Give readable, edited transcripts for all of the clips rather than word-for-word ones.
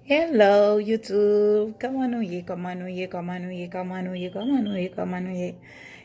Hello YouTube, comment nou ye, comment nou ye, comment nou ye, comment nou ye, comment nou ye, comment nou ye.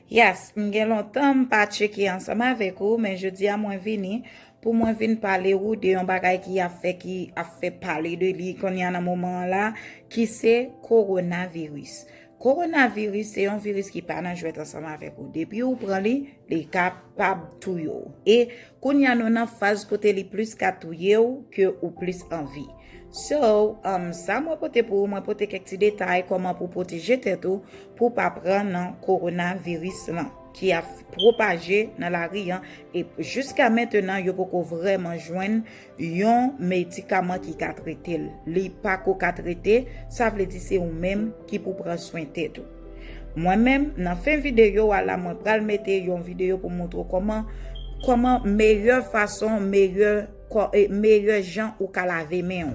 Yes, mgen lontan pa cheke ansama avek ou, men je di a mwen vini, pou mwen vin pale ou de yon bagay ki a fe pale de li kon yan nan mouman la, ki se coronavirus. Coronavirus se yon virus ki pa nan jwet ansama avek ou. Depi ou pran li kapab tou yo. E kon yan nan faz kote li plus ka tou yo ke ou plus anvi. So, sa mwen pote kek ti detay koman pou proteje tetou pou pa pran nan coronavirus lan ki a propaje nan la riyan e jusqu'à maintenant yo poko vreman jwen yon medikaman ki ka trete li pa ko ka trete, sa vle di se ou menm ki pou pran soin tetou. Mwen menm nan fin video wala mwen pral mette yon video pou montre koman meilleur fason, meilleur jan ou ka lave men.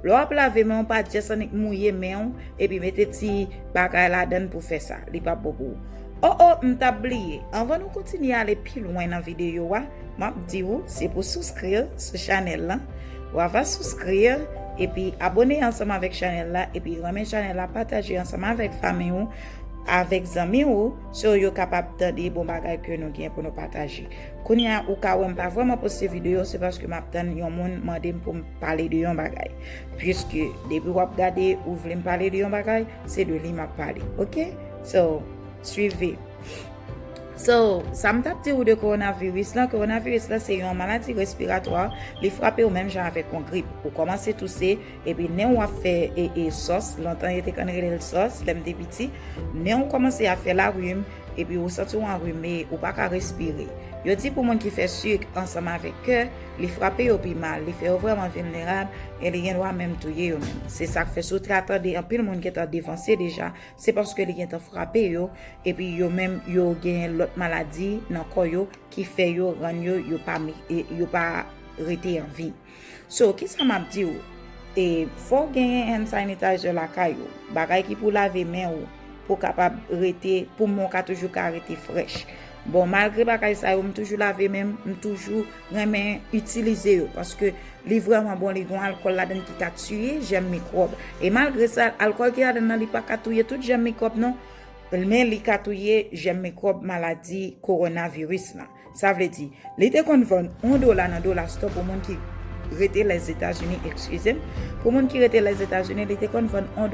Lo ap lave men pa jesanik mouye men et puis mette ti bagay la den pour faire ça, li pa bobo. M'tabliye. Avant nous continuer à aller plus loin dans vidéo wa, m'a dit ou c'est pour souscrire sur channel là. Ou va souscrire et puis abonner ensemble avec channel là et puis remettre channel là partager ensemble avec famille ou avec zami ou so yo capable de bon bagay que nous gen pour nous partager. Kounya ou ka wèm pas vraiment poster vidéo, c'est parce que m'attend yon moun mande pour parler de yon bagay. Puisque depuis ou regarder ou vle me parler de yon bagay, c'est de li m'a parler. OK? So, suivez. So, ça m'a dit ou de coronavirus là, c'est une maladie respiratoire, li frappe ou même genre avec une grippe. Ou commencer tousser et puis né ou a fait et sauce, longtemps il était connait le sauce, l'aime des petits, né on commencer à faire la rhume et puis ou senti ou enrhumé ou pas qu'à respirer. Yo dit pour monde qui fait sucre ensemble avec eux, li frappe au pi mal, li fait vraiment vulnérable et li gen doit même touyer yo même. C'est ça que fait sous attendre en pile monde qui est défoncé déjà, c'est parce que li gen frappé yo et puis yo même yo gen l'autre maladie dans corps yo qui fait yo rend yo pas rete en vie. So qui ça m'a dit ou et faut gagner hand sanitizer la caillou, bagay qui pour laver main ou pour capable rete pour mon ka toujours ka rete fraîche. Bon, malgré bagay ça, je toujours laver même, toujours remen utiliser parce que li vraiment bon, li gon alcool là dedans qui ka tuer j'aime microbe. Et malgré ça, alcool qui a dedans li pas ka tuer tout j'aime microbe non. Mais li ka tuer j'aime microbe maladie coronavirus là. Ça veut dire, li te kon vend $1 dans dollar store pour monde qui rete les États-Unis, excusez. Pour monde qui rete les États-Unis, li te kon vend $1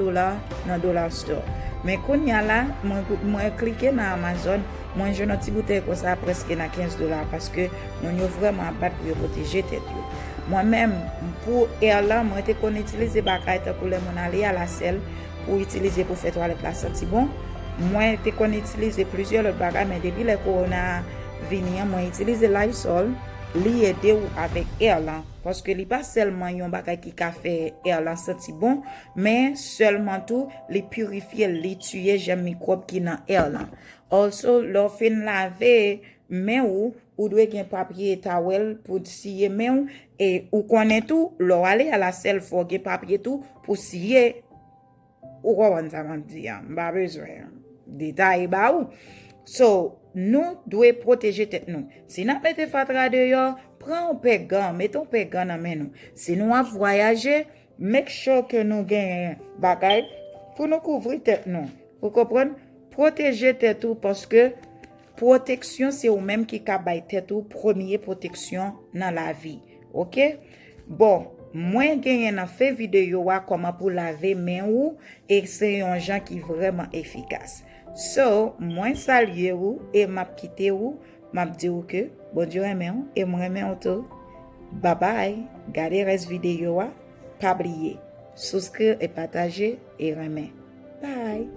dans dollar store. Mais quand y a là, moi cliquer dans Amazon, moi j'ai une petite bouteille comme ça presque dans $15 parce que nous yo vraiment battre pour protéger tête yo. Moi-même pour air là, moi te qu'on utiliser bagay pour les mon aller à la selle pour utiliser pour faire toilette la senti bon. Moi te qu'on utiliser plusieurs autres bagay mais depuis le corona venir, moi utiliser Lysol li aider ou avec air là parce que li pas seulement yon bagay qui ka fait air là senti bon mais seulement tout li purifier li tuer j'aime microbe qui dans air là. Also lo fin laver mais ou doit gen papier towel pour scier mais et ou connaît tout lo aller à la selle faut gen papier tout pour scier ou quoi ça m'a dit pas besoin détail ba ou. So, nous devons protéger tête nous. Si nous mettons fatra dehors, prends un pégan, mettons pégan dans main nous. Si nous avons voyagé, make sure que nous gagnons bagay pour nous couvrir tête nous. Vous comprenez? Protéger tête tout parce que protection c'est ou même qui ka bay tête tout première protection dans la vie. OK? Bon, moi gagné dans fait vidéo comment pour laver main ou et c'est un gens qui vraiment efficace. So, moi saluer ou et m'a quitter ou m'a dit ou que bon Dieu aime et moi aime tout. Bye bye. Gardez reste vidéo pas oublier. Souscrire et partager et remettre. Bye.